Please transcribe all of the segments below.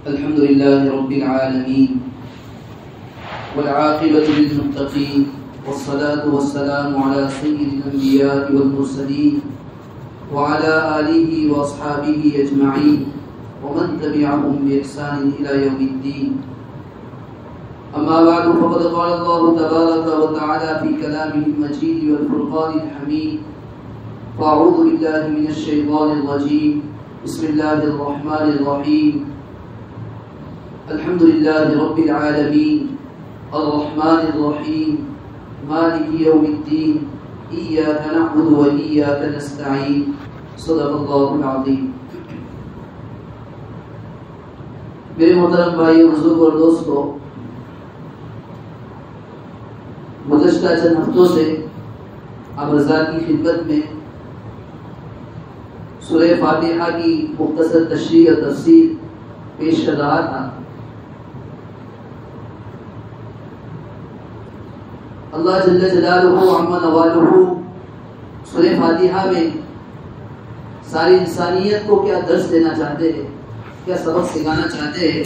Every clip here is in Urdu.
الحمد لله رب العالمين والعاقبة للمتقين والصلاة والسلام على سيد الأنبياء والمرسلين وعلى آله وأصحابه أجمعين ومن تبعهم بإحسان إلى يوم الدين. أما بعد فقد قال الله تبارك وتعالى في كلامه المجيد والفرقان الحميد: فأعوذ بالله من الشيطان الرجيم، بسم الله الرحمن الرحيم. الحمد لله رب العالمين الرحمن الرحيم مالك يوم الدين إياك نعبد وإياك نستعين. صدق الله العظيم. میرے محترم بھائیو، بزرگ اور دوستو، گزشتہ چند ہفتوں سے آپ رضا کی خدمت میں سورہ فاتحہ کی مختصر تشریح اور تفسیر پیش کر رہا تھا. اللہ جل جلالہ عم نوالہ سورہ فاتحہ میں ساری انسانیت کو کیا درس دینا چاہتے ہیں، کیا سبق سکھانا چاہتے ہیں.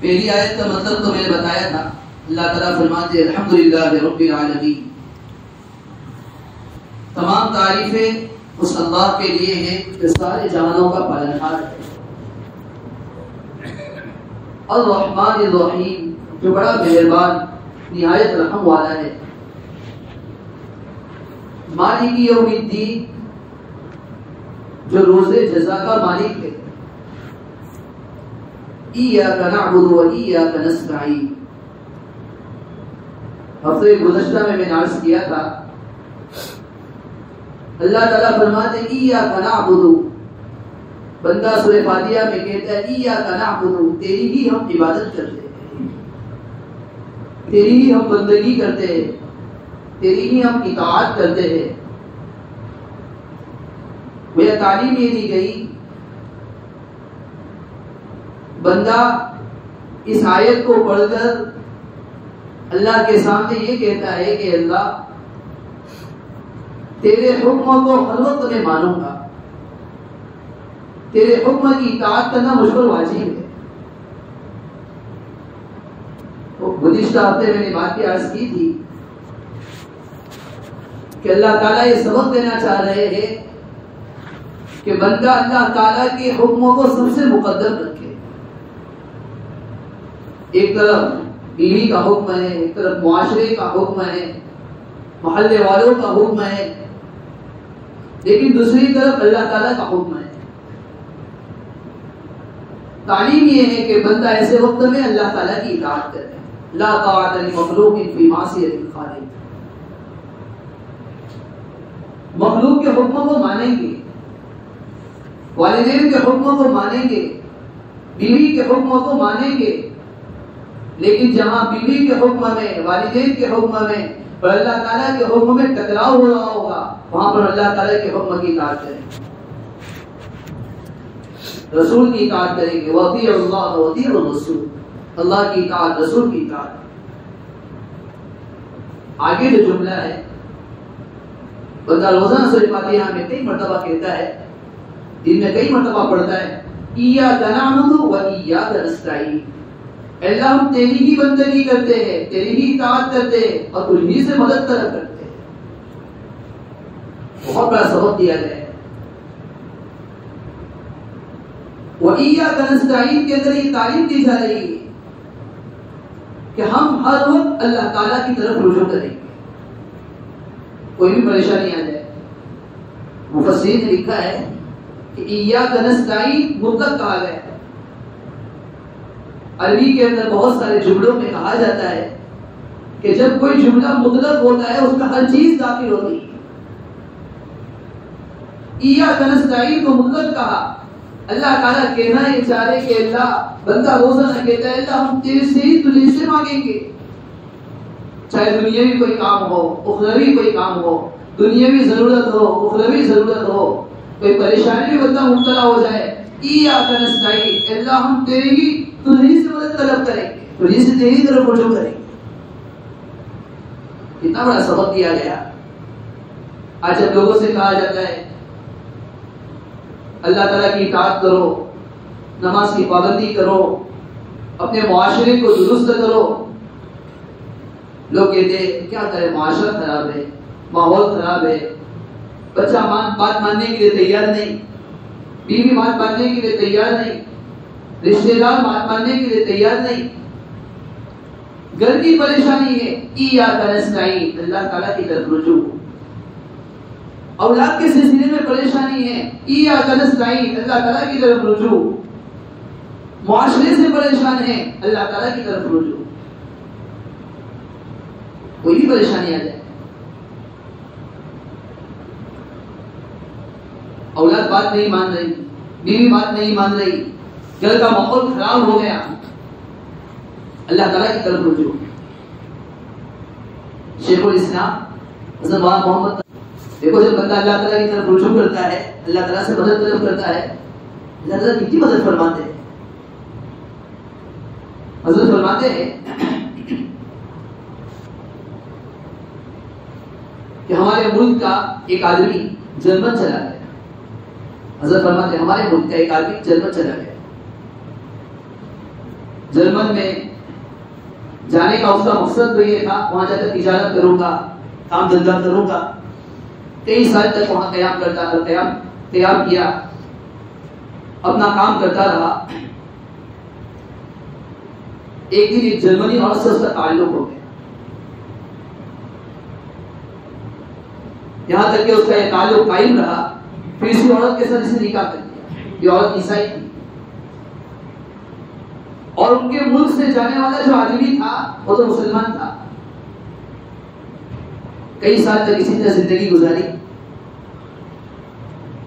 پہلی آیت کا مطلب تو میں نے بتایا تھا. اللہ تعالیٰ فرماتے ہیں الحمدللہ رب العالمین، تمام تعریفیں اس اللہ کے لیے ہیں جو سارے جہانوں کا پالنہار ہے. الرحمن الرحیم، جو بڑا مہربان نہایت رحم والا ہے. مالک یوم الدین، جو روز جزا کا مالک ہے. ایاک نعبد و ایاک نستعین، ہفتے گزشتہ میں نے عرض کیا تھا اللہ تعالیٰ فرماتے ہیں ایاک نعبد، بندہ سورہ فاتحہ میں کہتا ہے ایاک نعبد، تیری ہی ہم عبادت کرتے ہیں، تیری ہی ہم بندگی کرتے ہیں، تیری ہی ہم اطاعت کرتے ہیں. وہ تعلیم یہ دی گئی، بندہ اس آیت کو پڑھ کر اللہ کے سامنے یہ کہتا ہے کہ اللہ تیرے حکم کو ہر وقت میں مانوں گا، تیرے حکم کی اطاعت کرنا مجھ پر واجب ہے. گزشتہ ہفتے میں نے بات کی عرض کی تھی کہ اللہ تعالیٰ یہ سبق دینا چاہ رہے ہیں کہ بندہ اللہ تعالیٰ کے حکموں کو سب سے مقدم رکھے. ایک طرف بیوی کا حکم ہے، ایک طرف معاشرے کا حکم ہے، محلے والوں کا حکم ہے، لیکن دوسری طرف اللہ تعالیٰ کا حکم ہے. تعلیم یہ ہے کہ بندہ ایسے وقت میں اللہ تعالیٰ کی اطاعت کرے. لا طاعت لمخلوق فی معصیۃ الخالق، مخلوق کے حکموں کو مانیں گے، والدین کے حکموں کو مانیں گے، بیوی کے حکموں کو مانیں گے، لیکن جہاں بیوی کے حکم میں، والدین کے حکم میں اور اللہ تعالیٰ کے حکم میں ٹکراؤ ہو رہا ہوگا، وہاں پر اللہ تعالیٰ کے حکم کی اطاعت کریں گے، رسول کی اطاعت کریں گے. وَأَطِیعُوا اللَّهَ وَأَطِیعُوا الرَّسُولَ، اللہ کی اطاعت، رسول کی اطاعت. آگے جو جملہ ہے، بندہ روزانہ سورہ فاتحہ میں کئی مرتبہ کہتا ہے، دن میں کئی مرتبہ پڑھتا ہے ایاک نعبد و ایاک نستعین، اللہ ہم تیری ہی بندگی کرتے ہیں، تیری ہی اطاعت کرتے ہیں اور تجھی سے مدد طلب کرتے ہیں. بہت بڑا سبق دیا گیا ہے. وَإِيَّاكَ نَسْتَعِينُ کے اندر یہ تعلیم دی جا رہی ہے کہ ہم ہر وقت اللہ تعالیٰ کی طرف رجوع کریں گے، کوئی بھی پریشانی آ جائے. مفسرین نے لکھا ہے کہ ایاک نستعین مطلق کہا گیا. عربی کے اندر بہت سارے جملوں میں کہا جاتا ہے کہ جب کوئی جملہ مطلق ہوتا ہے اس میں ہر چیز داخل ہوتی ہے. ایاک نستعین کو مطلق کہا. اللہ تعالیٰ کہنا یہ چاہ رہے کہ اللہ، بندہ روزانہ کہتا ہے اللہ ہم تیرے سے ہی تجھے سے مانگیں گے، چاہے دنیاوی کوئی کام ہو، اخروی کوئی کام ہو، دنیاوی ضرورت ہو، اخروی ضرورت ہو، کوئی پریشانی میں بندہ مبتلا ہو جائے، ایاک نستعین، اللہ ہم تیرے ہی تجھے سے مدد طلب کریں گے، تجھے سے تیری طرف رجوع کریں گے. کتنا بڑا سبق دیا گیا. آج جب لوگوں سے کہا جاتا ہے اللہ تعالیٰ کی اطاعت کرو، نماز کی پابندی کرو، اپنے معاشرے کو درست کرو، لوگ کہتے ہیں کیا کرے، معاشرہ خراب ہے، ماحول خراب ہے، بچہ بات ماننے کے لیے تیار نہیں، بیوی بات ماننے کے لیے تیار نہیں، رشتے دار بات ماننے کے لیے تیار نہیں، گھر کی پریشانی ہے، ایاک نستعین، اللہ تعالیٰ کی طرف رجوع، اولاد کے سلسلے میں پریشانی ہے، ایاک نستعین، اللہ تعالیٰ کی طرف رجوع، معاشرے سے پریشان ہے، اللہ تعالیٰ کی طرف رجوع، کوئی بھی پریشانی آ جائے، اولاد بات نہیں مان رہی، بیوی بات نہیں مان رہی، گھر کا ماحول خراب ہو گیا، اللہ تعالیٰ کی طرف رجوع۔ شیخ الاسلام حضرت مولانا محمد، دیکھو جب بندہ اللہ تعالیٰ کی طرف رجوع کرتا ہے، اللہ تعالیٰ سے مدد طلب کرتا ہے، اللہ تعالیٰ کتنی مدد فرماتے ہیں۔ حضرت فرماتے ہیں کہ ہمارے ملک کا ایک آدمی جرمن چلا گیا، حضرت فرماتے ہیں ہمارے ملک کا ایک آدمی جرمن چلا گیا، جرمن میں جانے کا اس کا مقصد تو یہ تھا وہاں جا کر تجارت کروں گا، کام دھندا کروں گا، کئی سال تک وہاں قیام کیا، اپنا کام کرتا رہا۔ ایک دن ایک جرمنی عورت سے اس کا تعلق ہو گیا، یہاں تک کہ اس کا یہ تعلق قائم رہا، پھر اسی عورت کے ساتھ اسے نکاح کر دیا۔ یہ عورت عیسائی تھی اور ان کے ملک سے جانے والا جو آدمی تھا وہ تو مسلمان تھا، کئی سال تک اسی طرح زندگی گزاری۔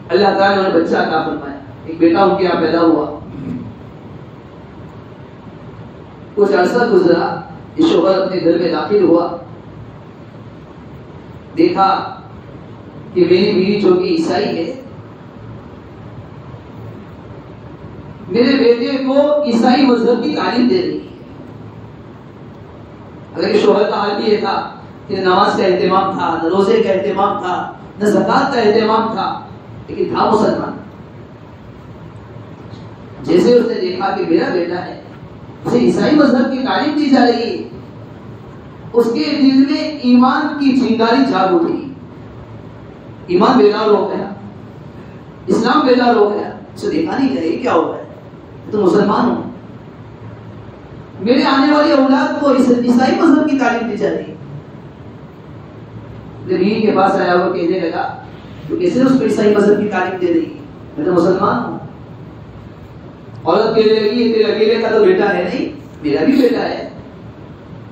اللہ تعالیٰ نے انہیں بچہ عطا فرمایا، ایک بیٹا ان کے یہاں پیدا ہوا۔ کچھ عرصہ گزرا، یہ شوہر اپنے گھر میں داخل ہوا، دیکھا کہ میری بیوی جو کہ عیسائی ہے میرے بیٹے کو عیسائی مذہب کی تعلیم دے رہی ہے۔ اگر شوہر کا حال بھی یہ تھا کہ نماز کا اہتمام تھا، نہ روزے کا اہتمام تھا، نہ زکات کا اہتمام تھا، لیکن تھا مسلمان۔ جیسے اس نے دیکھا کہ میرا بیٹا ہے، اسے عیسائی مذہب کی تعلیم دی جا رہی ہے، اس کے دل میں ایمان کی چنگاری جاگ اٹھی، ایمان بیدار ہو گیا، اسلام بیدار ہو گیا۔ اسے دیکھا نہیں کہ کیا ہو گیا، تو مسلمان ہوں، میرے آنے والی اولاد کو عیسائی مذہب کی تعلیم دی جا رہی ہے۔ بیوی کے پاس آیا وہ کہنے لگا تو کیسے اس کو عیسائی مذہب کی تعلیم دے رہی ہے، میں تو مسلمان ہوں۔ عورت کہنے لگی یہ تیرے اکیلے کا تو بیٹا ہے نہیں، میرا بھی بیٹا ہے،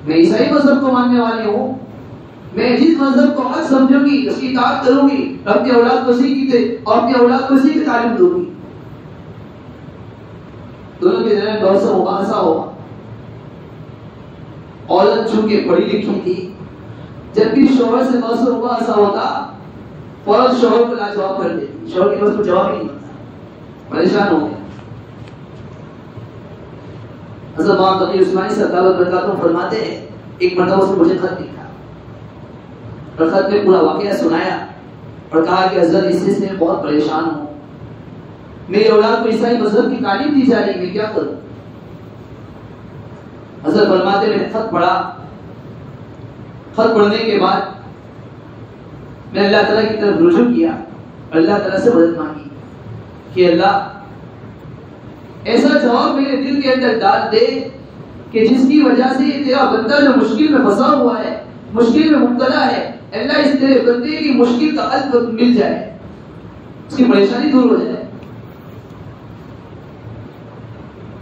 میں عیسائی مذہب کو ماننے والی ہوں، میں جس مذہب کو حق سمجھوں گی اس کی اطاعت کروں گی، اپنی اولاد کو اسی کی تعلیم دوں گی۔ دونوں کے درمیان بحث و مباحثہ ہوا۔ عورت چونکہ پڑھی لکھی تھی، جب بھی شوہر سے بحث و مباحثہ ہوتا فوراً شوہر کو لاجواب کر دیتی، شوہر کے پاس کوئی جواب ہی نہیں ہوتا، پریشان ہو گیا۔ حضرت مولانا تقی عثمانی سرکار برکاتہ فرماتے ہیں ایک مرتبہ سے مجھے خط لکھا اور خط میں پورا واقعہ سنایا اور کہا کہ حضرت اس سے میں بہت پریشان ہوں، میری اولاد کو عیسائی مذہب کی تعلیم دی جا رہی ہے، میں کیا کروں؟ حضرت فرماتے میں نے خط پڑھا، خط پڑھنے کے بعد میں اللہ تعالیٰ کی طرف رجوع کیا، اللہ تعالیٰ سے مدد مانگی کہ اللہ ایسا جواب میرے دل کے اندر ڈال دے کہ جس کی وجہ سے یہ تیرا بندہ جو مشکل میں پھنسا ہوا ہے، مشکل میں مبتلا ہے، اللہ اس تیرے بندے کی مشکل کا حل مل جائے، اس کی پریشانی دور ہو جائے۔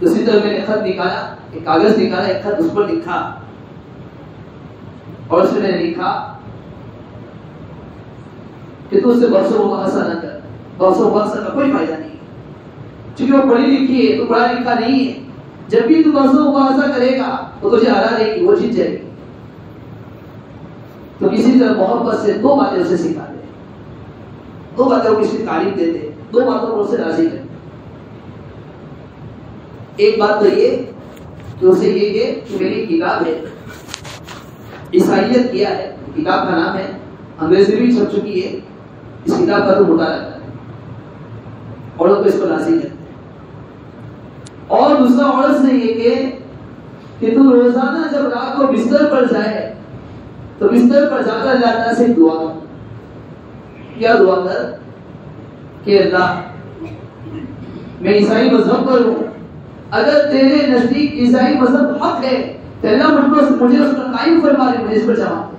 اسی طرح میں نے خط نکالا، ایک کاغذ نکالا، ایک خط اس پر لکھا اور اس میں نے لکھا کہ تو اس سے بحث و مباحثہ نہ کر، بحث و مباحثہ کا کوئی فائدہ نہیں، چونکہ وہ پڑھی لکھی ہے تو پڑھا لکھا نہیں ہے، جب بھی تو بحث و مباحثہ کرے گا تو تجھے ہرا دے گی، وہ جیت جائے گی۔ تو کسی طرح محبت سے دو باتیں اسے سکھا دے، دو باتوں کو اس کی تعلیم دے دے، دو باتوں کو اسے راضی کر۔ ایک بات تو یہ کہ اسے یہ کہ میری کتاب ہے، عیسائیت کیا ہے، کتاب کا نام ہے، انگریزی میں بھی چھپ چکی ہے، اس کتاب کا تو مطالعہ کریں، عورت کو اس کو لازم کرتے ہیں۔ اور دوسرا عورت سے یہ کہ تو روزانہ جب رات کو بستر پر جائے تو بستر پر جا کر اللہ تعالیٰ سے دعا کر۔ کیا دعا کر کہ اللہ میں عیسائی مذہب پر ہوں، اگر تیرے نزدیک عیسائی مذہب حق ہے تو اللہ مجھے اس پر قائم فرما دے، مجھے اس پر جمع دے،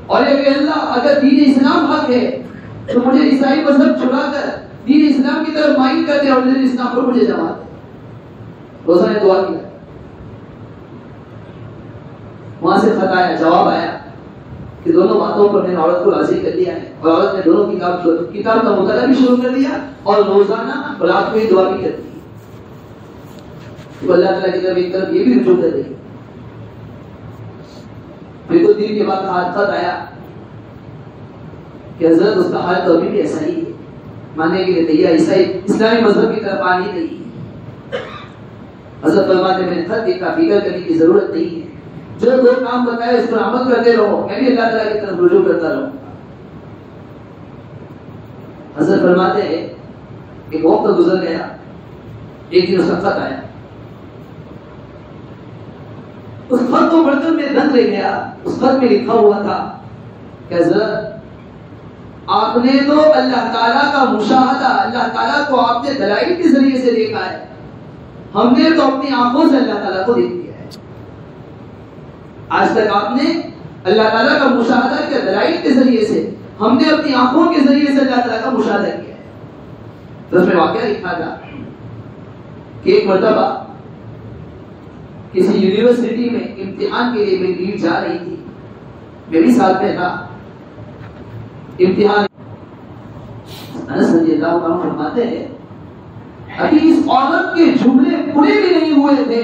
اور یہ کہ اللہ اگر دین اسلام حق ہے تو مجھے عیسائی مذہب چھڑا کر دین اسلام کی طرف مائل کر دے اور دین اسلام پر مجھے جمع دے۔ روزہ نے دعا کیا، وہاں سے خط آیا، جواب آیا کہ دونوں باتوں پر میں نے عورت کو راضی کر لیا ہے، اور عورت نے دونوں کتاب کا مطالعہ بھی شروع کر دیا اور روزانہ رات کو ہی دعا بھی کرتی ہے، تو اللہ تعالیٰ کی طرف ایک طرف یہ بھی رجوع کر رہی ہے۔ پھر کچھ دن کے بعد خط آیا کہ حضرت اس کا حال تو ابھی بھی ایسا ہی ہے، ماننے کے لیے تیار عیسائی اسلامی مذہب کی طرف آنی نہیں ہے۔ حضرت فرماتے میں نے خط دیکھا، فکر کرنے کی ضرورت نہیں ہے، جو دو کام بتائے اس پر عمل کرتے رہو، میں بھی اللہ تعالیٰ کی طرف رجوع کرتا رہوں۔ حضرت فرماتے ہیں ایک وقت گزر گیا، ایک دن اس کا خط آیا، اس خط کو پڑھ کر میں دنگ رہ گیا۔ اس خط میں لکھا ہوا تھا کہ حضرت آپ نے تو اللہ تعالیٰ کا مشاہدہ، اللہ تعالیٰ کو آپ نے دلائل کے ذریعے سے دیکھا ہے، ہم نے تو اپنی آنکھوں سے اللہ تعالیٰ کو دیکھ لیا ہے۔ آج تک آپ نے اللہ تعالیٰ کا مشاہدہ کیا دلائل کے ذریعے سے، ہم نے اپنی آنکھوں کے ذریعے سے اللہ تعالیٰ کا مشاہدہ کیا ہے۔ تو اس میں واقعہ لکھا تھا کہ ایک مرتبہ کسی یونیورسٹی میں امتحان کے لیے میری بیوی جا رہی تھی، میں بھی ساتھ میں تھا۔ امتحان انس رضی اللہ عنہ فرماتے ہیں ابھی اس عورت کے جملے پورے بھی نہیں ہوئے تھے،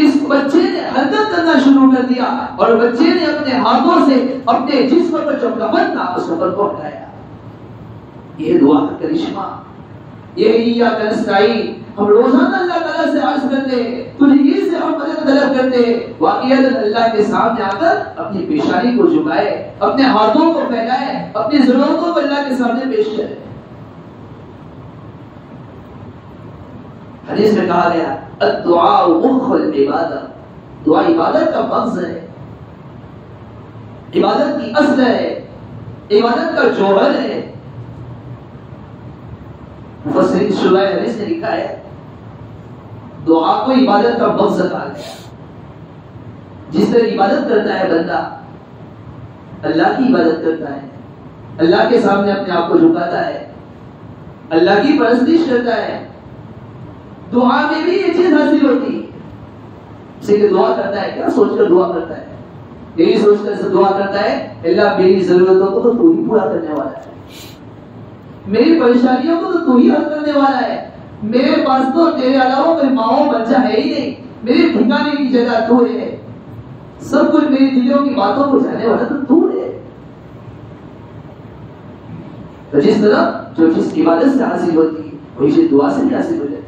اس بچے نے حرکت کرنا شروع کر دیا اور بچے نے اپنے ہاتھوں سے اپنے جسم پر جو کفن تھا اس کفن کو ہٹایا۔ یہ دعا کا کرشمہ، یہی یا کنستائی ہم روزانہ اللہ تعالیٰ سے عرض کرتے ہیں، تجھے سے ہم مدد طلب کرتے ہیں، واقعہ اللہ کے سامنے آ کر اپنی پیشانی کو جھکائے، اپنے ہاتھوں کو پھیلائے، اپنی ضرورتوں کو اللہ کے سامنے پیش کرے۔ حدیث میں کہا گیا الدعاء مخ العبادہ، دعا عبادت کا مغز ہے، عبادت کی اصل ہے، عبادت کا جوہر ہے۔ مفسرین شعبہ حدیث نے لکھا ہے دعا کو عبادت کا مغز کہا گیا۔ جس طرح عبادت کرتا ہے بندہ، اللہ کی عبادت کرتا ہے، اللہ کے سامنے اپنے آپ کو جھکاتا ہے، اللہ کی پرستش کرتا ہے، دعا میں بھی یہ چیز حاصل ہوتی ہے۔ اسے کہ دعا کرتا ہے کیا سوچ کر دعا کرتا ہے، یہی سوچ کر دعا کرتا ہے اللہ میری ضرورتوں کو تو تو ہی پورا کرنے والا ہے، میری پریشانیوں کو تو تو ہی حل کرنے والا ہے، میرے پاس تو تیرے علاوہ کوئی ماؤں بچہ ہے ہی نہیں، میرے ٹھکانے کی جگہ تو ہے، سب کچھ میری دلوں کی باتوں کو جانے والا تو ہے۔ تو جس طرح جو چیز عبادت سے حاصل ہوتی ہے وہی چیز دعا سے بھی حاصل ہو جاتی ہے۔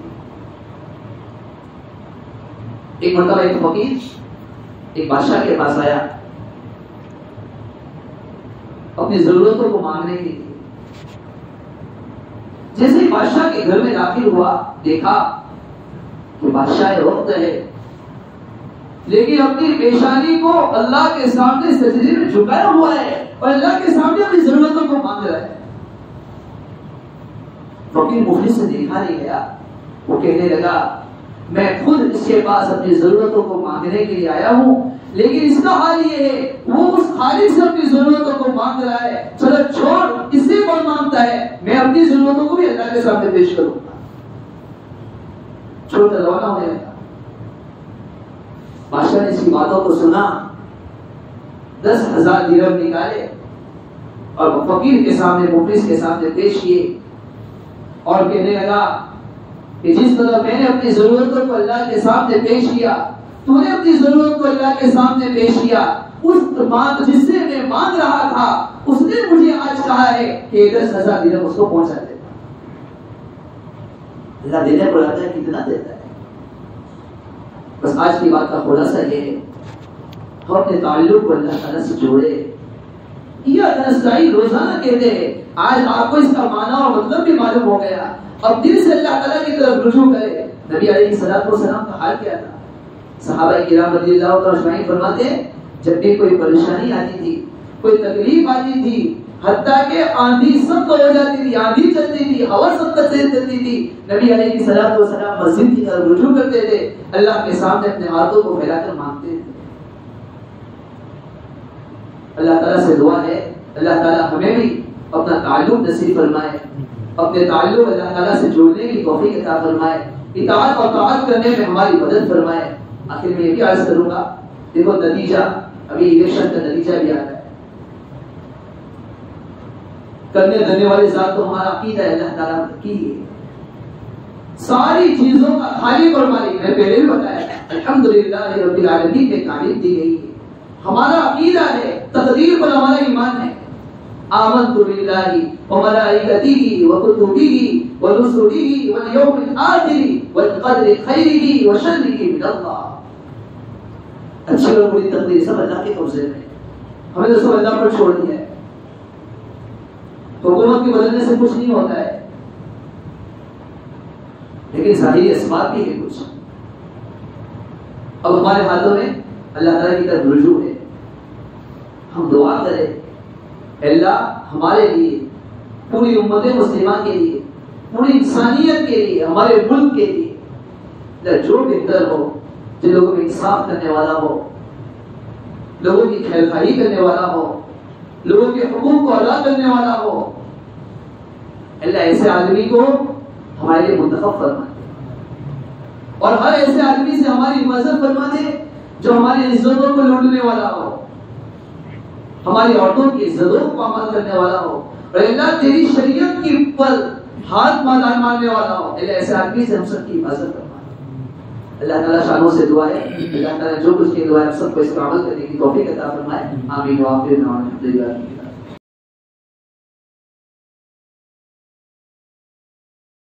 ایک مرتبہ ایک فقیر ایک بادشاہ کے پاس آیا اپنی ضرورتوں کو مانگنے کے لیے۔ جیسے ہی بادشاہ کے گھر میں داخل ہوا دیکھا کہ بادشاہ وقت ہے لیکن اپنی پیشانی کو اللہ کے سامنے سجدے میں جھکایا ہوا ہے اور اللہ کے سامنے اپنی ضرورتوں کو مانگ رہا ہے۔ فقیر مفلس سے دیکھا نہیں گیا، وہ کہنے لگا میں خود اس کے پاس اپنی ضرورتوں کو مانگنے کے لیے آیا ہوں، لیکن اس کا حال یہ ہے وہ اس خالق سے اپنی ضرورتوں کو مانگ رہا ہے، چلو چھوڑ اس سے کون مانگتا ہے، میں اپنی ضرورتوں کو بھی اللہ کے سامنے پیش کروں گا۔ چھوڑ کر روانہ ہونے لگا۔ بادشاہ نے اس کی باتوں کو سنا، 10,000 درہم نکالے اور فقیر کے سامنے مفلس کے سامنے پیش کیے اور کہنے لگا کہ جس طرح میں نے اپنی ضرورتوں کو اللہ کے سامنے پیش کیا، تو نے اپنی ضرورت کو اللہ کے سامنے پیش کیا، اس بات جس سے میں مانگ رہا تھا اس نے مجھے آج کہا ہے کہ 10,000 درہم اس کو پہنچا دیتا۔ اللہ دینے پر آتا ہے کتنا دیتا ہے۔ بس آج کی بات کا خلاصہ یہ ہے ہم اپنے تعلق کو اللہ تعالیٰ سے جوڑے، یا نستعین روزانہ کہتے ہیں. آج آپ کو اس کا معنی اور مطلب بھی معلوم ہو گیا. اب دل سے اللہ تعالیٰ کی طرف رجوع کرے. نبی علیہ السلام کا حال کیا تھا؟ صحابہ کرام رضی اللہ تعالیٰ عنہم فرماتے ہیں جب بھی کوئی پریشانی آتی تھی, کوئی تکلیف آتی تھی, حتیٰ کہ آندھی سخت ہو جاتی تھی, آندھی چلتی تھی, ہوا سخت تیز چلتی تھی, نبی علیہ السلام مسجد کی طرف رجوع کرتے تھے, اللہ کے سامنے اپنے ہاتھوں کو پھیلا کر مانگتے تھے. اللہ تعالیٰ سے دعا ہے اللہ تعالیٰ ہمیں بھی اپنا تعلق نصیب فرمائے, اپنے تعلق اللہ تعالیٰ سے جوڑنے کی توفیق عطا فرمائے, اطاعت اور طاعت کرنے میں ہماری مدد فرمائے. آخر میں یہ بھی عرض کروں گا, دیکھو نتیجہ ابھی الیکشن کا نتیجہ بھی آ رہا ہے. کرنے دھرنے والے ذات تو ہمارا عقیدہ ہے اللہ تعالیٰ کی ہے, ساری چیزوں کا خالق اور مالک. میں پہلے بھی بتایا الحمدللہ رب العالمین میں تعریف دی گئی ہے. ہمارا عقیدہ ہے, تقدیر پر ہمارا ایمان ہے. آمنت باللہ وملائکتہ وکتبہ ورسلہ والیوم الآخر والقدر خیرہ وشرہ من اللہ. اچھی اور بری تقدیر سب اللہ کے قبضے میں, ہمیں تو سب اللہ پر چھوڑ دیا ہے. حکومت کے بدلنے سے کچھ نہیں ہوتا ہے, لیکن ظاہری اسباب بھی ہے کچھ. اب ہمارے ہاتھوں میں اللہ تعالیٰ کی طرف رجوع ہے. ہم دعا کریں اللہ ہمارے لیے, پوری امت مسلمہ کے لیے, پوری انسانیت کے لیے, ہمارے ملک کے لیے جو بہتر ہو, جو لوگوں کو انصاف کرنے والا ہو, لوگوں کی خیر خواہی کرنے والا ہو, لوگوں کے حقوق کو ادا کرنے والا ہو, اللہ ایسے آدمی کو ہمارے لیے منتخب فرمائے. اور ہر ایسے آدمی سے ہماری حفاظت فرما دے جو ہماری عزتوں کو لوٹنے والا ہو, ہماری عورتوں کی عزتوں کو پامال کرنے والا ہو, اور اللہ تیری شریعت کی پر ہاتھ مارنے والا ہو. اللہ ایسے آدمی سے ہم سب کی حفاظت فرمائے. اللہ تعالیٰ شانوں سے دعا ہے اللہ تعالیٰ جو کچھ کی دعا ہے سب کو اس پر عمل کرنے کی توفیق عطا فرمائے. آمین.